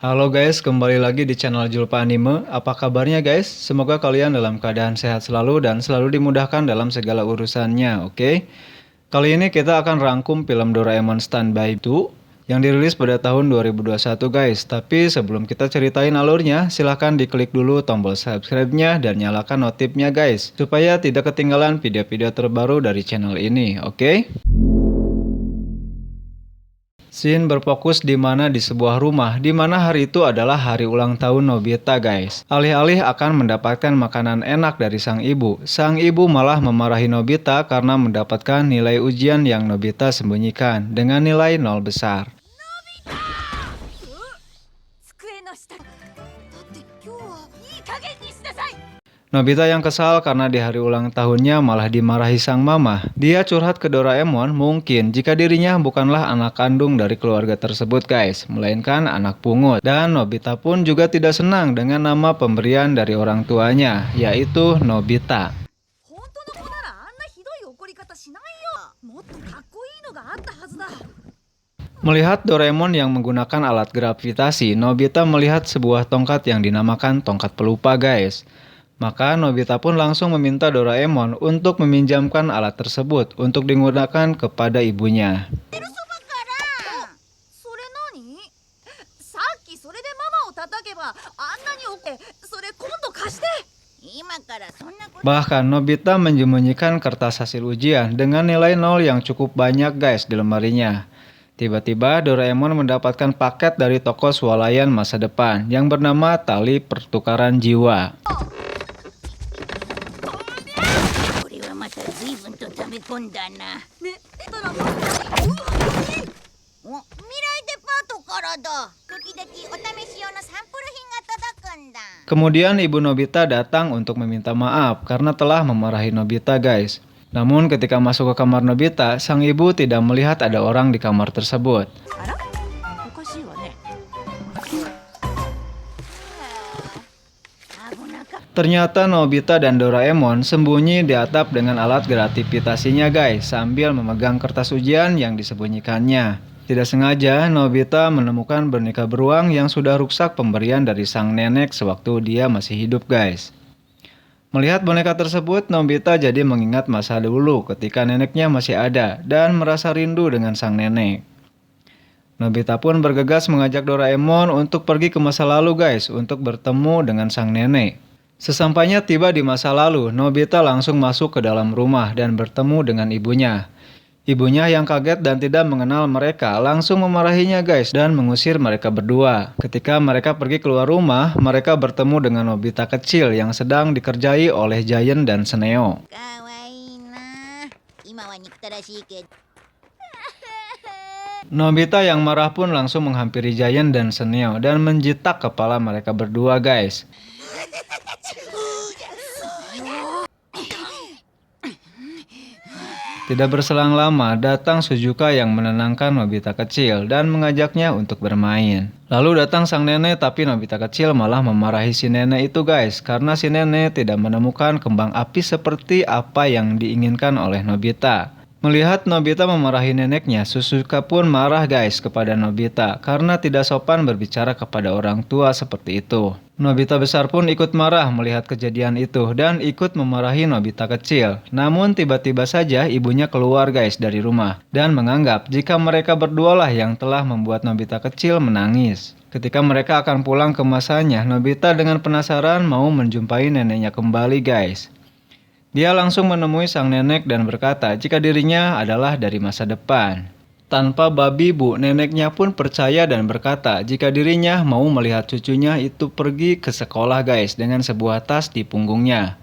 Halo guys, kembali lagi di channel Julpa Anime. Apa kabarnya guys? Semoga kalian dalam keadaan sehat selalu dan selalu dimudahkan dalam segala urusannya, oke? Kali ini kita akan rangkum film Doraemon Standby 2 yang dirilis pada tahun 2021 guys. Tapi sebelum kita ceritain alurnya, silahkan diklik dulu tombol subscribe-nya dan nyalakan notifnya guys, supaya tidak ketinggalan video-video terbaru dari channel ini, oke? Scene berfokus di sebuah rumah, di mana hari itu adalah hari ulang tahun Nobita guys. Alih-alih akan mendapatkan makanan enak dari sang ibu malah memarahi Nobita karena mendapatkan nilai ujian yang Nobita sembunyikan dengan nilai 0 besar. Nobita yang kesal karena di hari ulang tahunnya malah dimarahi sang mama. Dia curhat ke Doraemon mungkin jika dirinya bukanlah anak kandung dari keluarga tersebut guys, melainkan anak pungut. Dan Nobita pun juga tidak senang dengan nama pemberian dari orang tuanya, yaitu Nobita. Melihat Doraemon yang menggunakan alat gravitasi, Nobita melihat sebuah tongkat yang dinamakan tongkat pelupa guys. Maka Nobita pun langsung meminta Doraemon untuk meminjamkan alat tersebut untuk digunakan kepada ibunya. Bahkan Nobita menyembunyikan kertas hasil ujian dengan nilai 0 yang cukup banyak guys di lemarinya. Tiba-tiba Doraemon mendapatkan paket dari toko swalayan masa depan yang bernama Tali Pertukaran Jiwa. Kemudian ibu Nobita datang untuk meminta maaf karena telah memarahi Nobita guys. Namun ketika masuk ke kamar Nobita, sang ibu tidak melihat ada orang di kamar tersebut. Ternyata Nobita dan Doraemon sembunyi di atap dengan alat gravitasinya guys, sambil memegang kertas ujian yang disembunyikannya. Tidak sengaja, Nobita menemukan boneka beruang yang sudah rusak pemberian dari sang nenek sewaktu dia masih hidup guys. Melihat boneka tersebut, Nobita jadi mengingat masa dulu ketika neneknya masih ada dan merasa rindu dengan sang nenek. Nobita pun bergegas mengajak Doraemon untuk pergi ke masa lalu guys, untuk bertemu dengan sang nenek. Sesampainya tiba di masa lalu, Nobita langsung masuk ke dalam rumah dan bertemu dengan ibunya. Ibunya yang kaget dan tidak mengenal mereka langsung memarahinya guys dan mengusir mereka berdua. Ketika mereka pergi keluar rumah, mereka bertemu dengan Nobita kecil yang sedang dikerjai oleh Giant dan Sneo. Nobita yang marah pun langsung menghampiri Giant dan Sneo dan menjitak kepala mereka berdua guys. Tidak berselang lama, datang Suzuka yang menenangkan Nobita kecil dan mengajaknya untuk bermain. Lalu datang sang nenek, tapi Nobita kecil malah memarahi si nenek itu guys, karena si nenek tidak menemukan kembang api seperti apa yang diinginkan oleh Nobita. Melihat Nobita memarahi neneknya, Suzuka pun marah guys kepada Nobita karena tidak sopan berbicara kepada orang tua seperti itu. Nobita besar pun ikut marah melihat kejadian itu dan ikut memarahi Nobita kecil. Namun tiba-tiba saja ibunya keluar guys dari rumah dan menganggap jika mereka berdualah yang telah membuat Nobita kecil menangis. Ketika mereka akan pulang ke masanya, Nobita dengan penasaran mau menjumpai neneknya kembali guys. Dia langsung menemui sang nenek dan berkata jika dirinya adalah dari masa depan. Tanpa babi bu, neneknya pun percaya dan berkata jika dirinya mau melihat cucunya itu pergi ke sekolah guys dengan sebuah tas di punggungnya.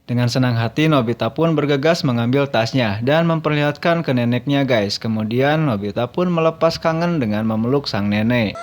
Dengan senang hati Nobita pun bergegas mengambil tasnya dan memperlihatkan ke neneknya guys. Kemudian Nobita pun melepas kangen dengan memeluk sang nenek.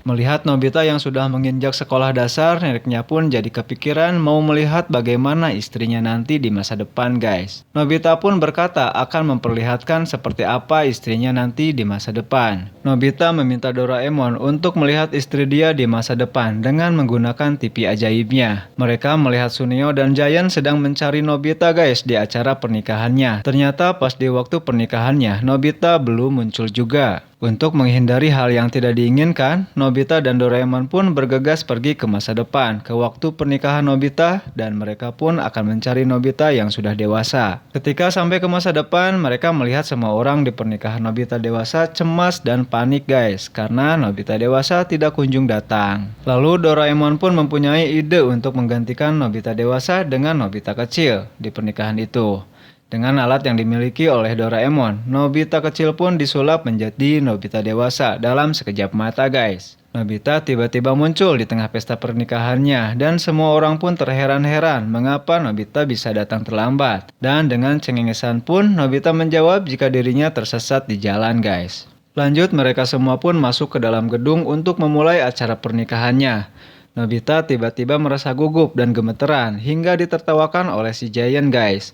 Melihat Nobita yang sudah menginjak sekolah dasar, neneknya pun jadi kepikiran mau melihat bagaimana istrinya nanti di masa depan guys. Nobita pun berkata akan memperlihatkan seperti apa istrinya nanti di masa depan. Nobita meminta Doraemon untuk melihat istri dia di masa depan dengan menggunakan TV ajaibnya. Mereka melihat Suneo dan Giant sedang mencari Nobita guys di acara pernikahannya. Ternyata pas di waktu pernikahannya, Nobita belum muncul juga. Untuk menghindari hal yang tidak diinginkan, Nobita dan Doraemon pun bergegas pergi ke masa depan, ke waktu pernikahan Nobita, dan mereka pun akan mencari Nobita yang sudah dewasa. Ketika sampai ke masa depan, mereka melihat semua orang di pernikahan Nobita dewasa cemas dan panik guys, karena Nobita dewasa tidak kunjung datang. Lalu Doraemon pun mempunyai ide untuk menggantikan Nobita dewasa dengan Nobita kecil di pernikahan itu. Dengan alat yang dimiliki oleh Doraemon, Nobita kecil pun disulap menjadi Nobita dewasa dalam sekejap mata guys. Nobita tiba-tiba muncul di tengah pesta pernikahannya dan semua orang pun terheran-heran mengapa Nobita bisa datang terlambat. Dan dengan cengengesan pun Nobita menjawab jika dirinya tersesat di jalan guys. Lanjut mereka semua pun masuk ke dalam gedung untuk memulai acara pernikahannya. Nobita tiba-tiba merasa gugup dan gemeteran hingga ditertawakan oleh si Giant guys.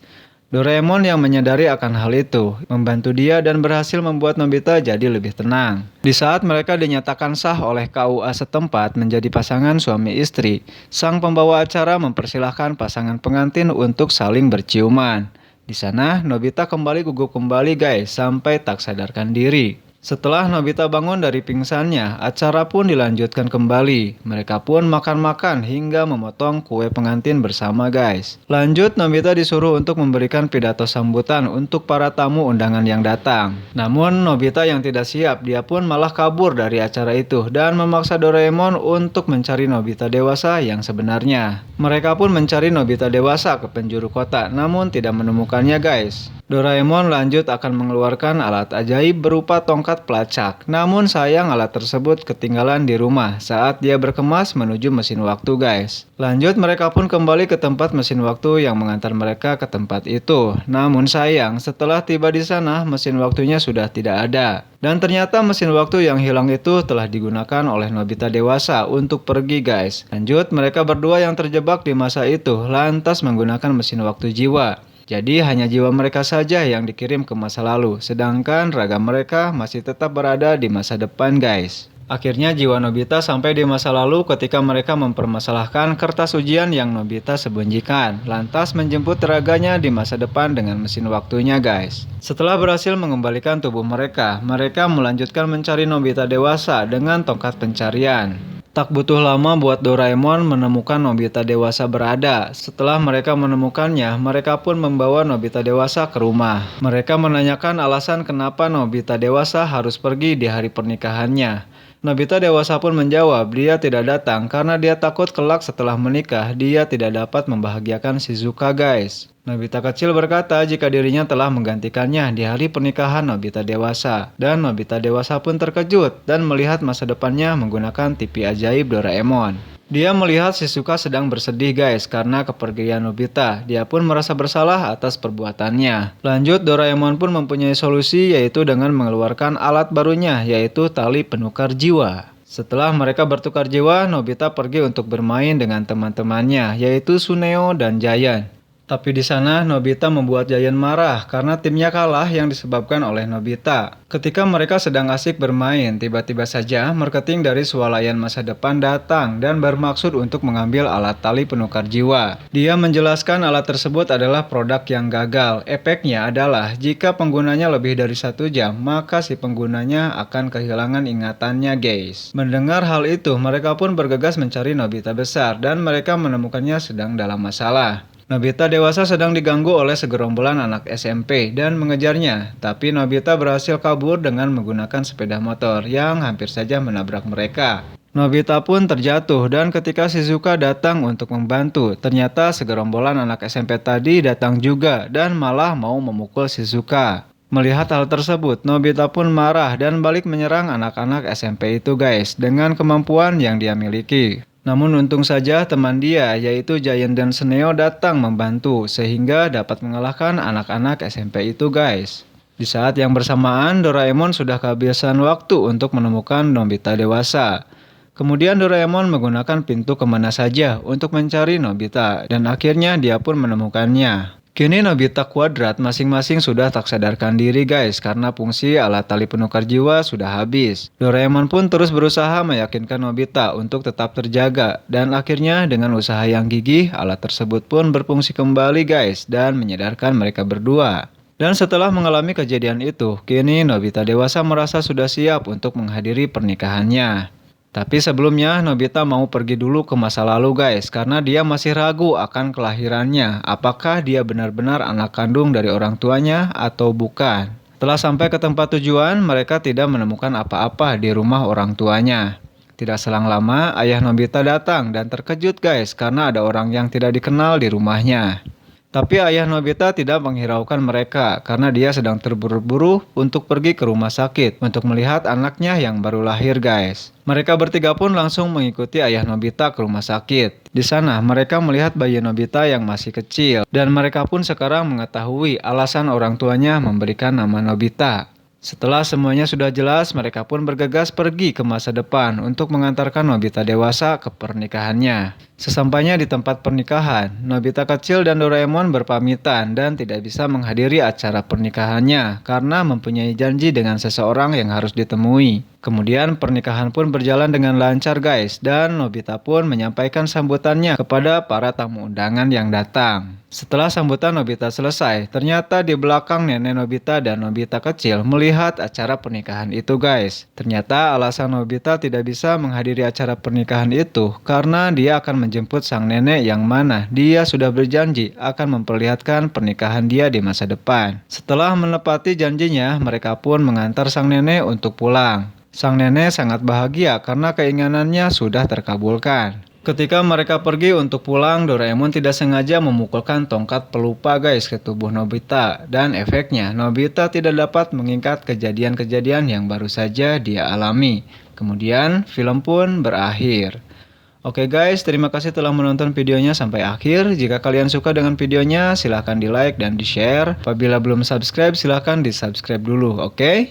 Doraemon yang menyadari akan hal itu, membantu dia dan berhasil membuat Nobita jadi lebih tenang. Di saat mereka dinyatakan sah oleh KUA setempat menjadi pasangan suami istri, sang pembawa acara mempersilahkan pasangan pengantin untuk saling berciuman. Di sana, Nobita kembali gugup kembali guys, sampai tak sadarkan diri. Setelah Nobita bangun dari pingsannya, acara pun dilanjutkan kembali. Mereka pun makan-makan hingga memotong kue pengantin bersama guys. Lanjut, Nobita disuruh untuk memberikan pidato sambutan untuk para tamu undangan yang datang. Namun Nobita yang tidak siap, dia pun malah kabur dari acara itu dan memaksa Doraemon untuk mencari Nobita dewasa yang sebenarnya. Mereka pun mencari Nobita dewasa ke penjuru kota, namun tidak menemukannya guys. Doraemon lanjut akan mengeluarkan alat ajaib berupa tongkat pelacak. Namun sayang alat tersebut ketinggalan di rumah saat dia berkemas menuju mesin waktu guys. Lanjut mereka pun kembali ke tempat mesin waktu yang mengantar mereka ke tempat itu. Namun sayang setelah tiba di sana mesin waktunya sudah tidak ada. Dan ternyata mesin waktu yang hilang itu telah digunakan oleh Nobita dewasa untuk pergi guys. Lanjut mereka berdua yang terjebak di masa itu lantas menggunakan mesin waktu jiwa. Jadi hanya jiwa mereka saja yang dikirim ke masa lalu, sedangkan raga mereka masih tetap berada di masa depan guys. Akhirnya jiwa Nobita sampai di masa lalu ketika mereka mempermasalahkan kertas ujian yang Nobita sembunyikan, lantas menjemput raganya di masa depan dengan mesin waktunya guys. Setelah berhasil mengembalikan tubuh mereka, mereka melanjutkan mencari Nobita dewasa dengan tongkat pencarian. Tak butuh lama buat Doraemon menemukan Nobita dewasa berada. Setelah mereka menemukannya, mereka pun membawa Nobita dewasa ke rumah. Mereka menanyakan alasan kenapa Nobita dewasa harus pergi di hari pernikahannya. Nobita dewasa pun menjawab dia tidak datang karena dia takut kelak setelah menikah dia tidak dapat membahagiakan Shizuka guys. Nobita kecil berkata jika dirinya telah menggantikannya di hari pernikahan Nobita dewasa. Dan Nobita dewasa pun terkejut dan melihat masa depannya menggunakan TV ajaib Doraemon. Dia melihat Shizuka sedang bersedih guys karena kepergian Nobita. Dia pun merasa bersalah atas perbuatannya. Lanjut Doraemon pun mempunyai solusi yaitu dengan mengeluarkan alat barunya yaitu tali penukar jiwa. Setelah mereka bertukar jiwa, Nobita pergi untuk bermain dengan teman-temannya yaitu Suneo dan Giant. Tapi di sana Nobita membuat Giant marah karena timnya kalah yang disebabkan oleh Nobita. Ketika mereka sedang asik bermain, tiba-tiba saja marketing dari swalayan masa depan datang dan bermaksud untuk mengambil alat tali penukar jiwa. Dia menjelaskan alat tersebut adalah produk yang gagal. Efeknya adalah jika penggunanya lebih dari 1 jam, maka si penggunanya akan kehilangan ingatannya guys. Mendengar hal itu, mereka pun bergegas mencari Nobita besar dan mereka menemukannya sedang dalam masalah. Nobita dewasa sedang diganggu oleh segerombolan anak SMP dan mengejarnya, tapi Nobita berhasil kabur dengan menggunakan sepeda motor yang hampir saja menabrak mereka. Nobita pun terjatuh dan ketika Shizuka datang untuk membantu, ternyata segerombolan anak SMP tadi datang juga dan malah mau memukul Shizuka. Melihat hal tersebut, Nobita pun marah dan balik menyerang anak-anak SMP itu guys dengan kemampuan yang dia miliki. Namun untung saja teman dia yaitu Giant dan Suneo datang membantu sehingga dapat mengalahkan anak-anak SMP itu guys. Di saat yang bersamaan, Doraemon sudah kehabisan waktu untuk menemukan Nobita dewasa. Kemudian Doraemon menggunakan pintu kemana saja untuk mencari Nobita, dan akhirnya dia pun menemukannya. Kini Nobita Kuadrat masing-masing sudah tak sadarkan diri guys, karena fungsi alat tali penukar jiwa sudah habis. Doraemon pun terus berusaha meyakinkan Nobita untuk tetap terjaga, dan akhirnya dengan usaha yang gigih, alat tersebut pun berfungsi kembali guys, dan menyadarkan mereka berdua. Dan setelah mengalami kejadian itu, kini Nobita dewasa merasa sudah siap untuk menghadiri pernikahannya. Tapi sebelumnya Nobita mau pergi dulu ke masa lalu guys, karena dia masih ragu akan kelahirannya, apakah dia benar-benar anak kandung dari orang tuanya atau bukan. Setelah sampai ke tempat tujuan, mereka tidak menemukan apa-apa di rumah orang tuanya. Tidak selang lama, ayah Nobita datang dan terkejut guys, karena ada orang yang tidak dikenal di rumahnya. Tapi ayah Nobita tidak menghiraukan mereka karena dia sedang terburu-buru untuk pergi ke rumah sakit untuk melihat anaknya yang baru lahir guys. Mereka bertiga pun langsung mengikuti ayah Nobita ke rumah sakit. Di sana mereka melihat bayi Nobita yang masih kecil dan mereka pun sekarang mengetahui alasan orang tuanya memberikan nama Nobita. Setelah semuanya sudah jelas, mereka pun bergegas pergi ke masa depan untuk mengantarkan Nobita dewasa ke pernikahannya. Sesampainya di tempat pernikahan, Nobita kecil dan Doraemon berpamitan dan tidak bisa menghadiri acara pernikahannya karena mempunyai janji dengan seseorang yang harus ditemui. Kemudian pernikahan pun berjalan dengan lancar guys, dan Nobita pun menyampaikan sambutannya kepada para tamu undangan yang datang. Setelah sambutan Nobita selesai, ternyata di belakang nenek Nobita dan Nobita kecil melihat acara pernikahan itu guys. Ternyata alasan Nobita tidak bisa menghadiri acara pernikahan itu karena dia akan menjemput sang nenek yang mana dia sudah berjanji akan memperlihatkan pernikahan dia di masa depan. Setelah menepati janjinya, mereka pun mengantar sang nenek untuk pulang. Sang nenek sangat bahagia karena keinginannya sudah terkabulkan. Ketika mereka pergi untuk pulang, Doraemon tidak sengaja memukulkan tongkat pelupa guys ke tubuh Nobita. Dan efeknya, Nobita tidak dapat mengingat kejadian-kejadian yang baru saja dia alami. Kemudian, film pun berakhir. Oke guys, terima kasih telah menonton videonya sampai akhir. Jika kalian suka dengan videonya, silahkan di like dan di share. Apabila belum subscribe, silahkan di subscribe dulu, oke?